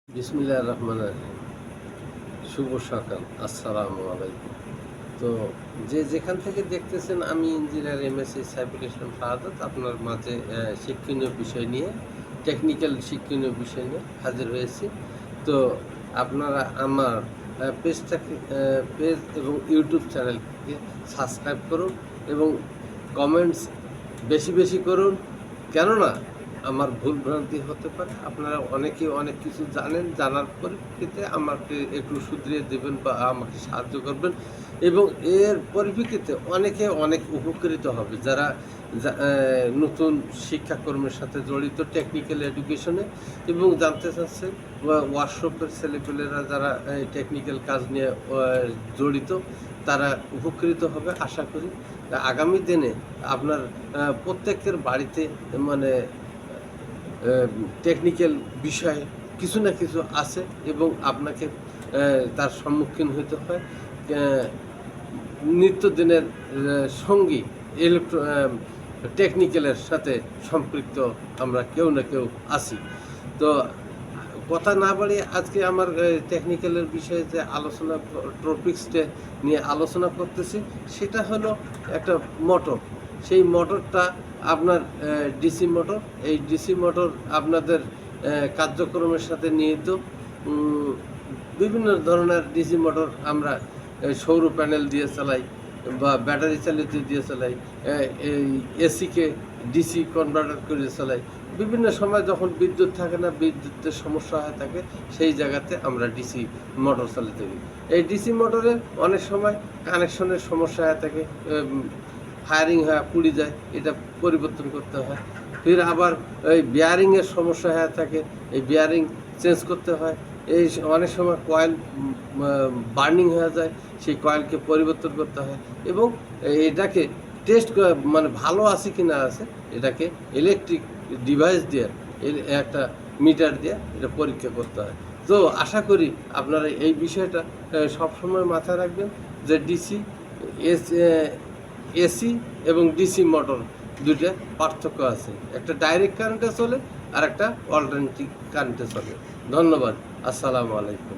বিসমিল্লাহির রহমানির রহিম। শুভ সকাল, আসসালামু আলাইকুম। তো যে যেখান থেকে দেখতেছেন, আমি ইঞ্জিনিয়ার এমএসসি সাইফুল ইসলাম শাহাদাত আপনার মাঝে শিক্ষণীয় বিষয় নিয়ে, টেকনিক্যাল শিক্ষণীয় বিষয় নিয়ে হাজির হয়েছি। তো আপনারা আমার পেজটাকে পেজ এবং ইউটিউব চ্যানেলকে সাবস্ক্রাইব করুন এবং কমেন্টস বেশি বেশি করুন। কেননা আমার ভুল ভ্রান্তি হতে পারে, আপনারা অনেকেই অনেক কিছু জানেন, জানার পরিপ্রেক্ষিতে আমাকে একটু শুধরিয়ে দেবেন বা আমাকে সাহায্য করবেন এবং এর পরিপ্রেক্ষিতে অনেকে অনেক উপকৃত হবে যারা নতুন শিক্ষাকর্মের সাথে জড়িত টেকনিক্যাল এডুকেশনে এবং জানতে চাচ্ছে ওয়ার্কশপের ছেলেপেলেরা যারা টেকনিক্যাল কাজ নিয়ে জড়িত, তারা উপকৃত হবে আশা করি। আগামী দিনে আপনার প্রত্যেকের বাড়িতে মানে টেকনিক্যাল বিষয়ে কিছু না কিছু আছে এবং আপনাকে তার সম্মুখীন হতে হয়। নিত্যদিনের সঙ্গী টেকনিক্যালের সাথে সম্পৃক্ত আমরা কেউ না কেউ আছি। তো কথা না বাড়িয়ে আজকে আমার টেকনিক্যালের বিষয়ে যে আলোচনা টপিক্সটা নিয়ে আলোচনা করতেছি, সেটা হলো একটা মোটর। সেই মোটরটা আপনার ডিসি মোটর। এই ডিসি মোটর আপনাদের কার্যক্রমের সাথে নিহিত। বিভিন্ন ধরনের ডিসি মোটর আমরা সৌর প্যানেল দিয়ে চালাই বা ব্যাটারি চালিত দিয়ে চালাই, এই এসিকে ডিসি কনভার্টার করে চালাই। বিভিন্ন সময় যখন বিদ্যুৎ থাকে না, বিদ্যুতের সমস্যা হয়ে থাকে, সেই জায়গাতে আমরা ডিসি মোটর চালিয়ে করি। এই ডিসি মোটরে অনেক সময় কানেকশনের সমস্যা হয়ে থাকে, ফায়ারিং হয়ে পুড়ে যায়, এটা পরিবর্তন করতে হয়। ফির আবার ওই বিয়ারিংয়ের সমস্যা হয়ে থাকে, এই বিয়ারিং চেঞ্জ করতে হয়। এই অনেক সময় কয়েল বার্নিং হয়ে যায়, সেই কয়েলকে পরিবর্তন করতে হয় এবং এটাকে টেস্ট মানে ভালো আছে কি না আছে, এটাকে ইলেকট্রিক ডিভাইস দিয়ে একটা মিটার দিয়ে এটা পরীক্ষা করতে হয়। তো আশা করি আপনারা এই বিষয়টা সবসময় মাথায় রাখবেন যে ডিসি এসি এবং ডিসি মোটর দুইটা পার্থক্য আছে। একটা ডাইরেক্ট কারেন্টে চলে আর একটা অল্টারনেটিভ কারেন্টে চলে। ধন্যবাদ। আসসালামু আলাইকুম।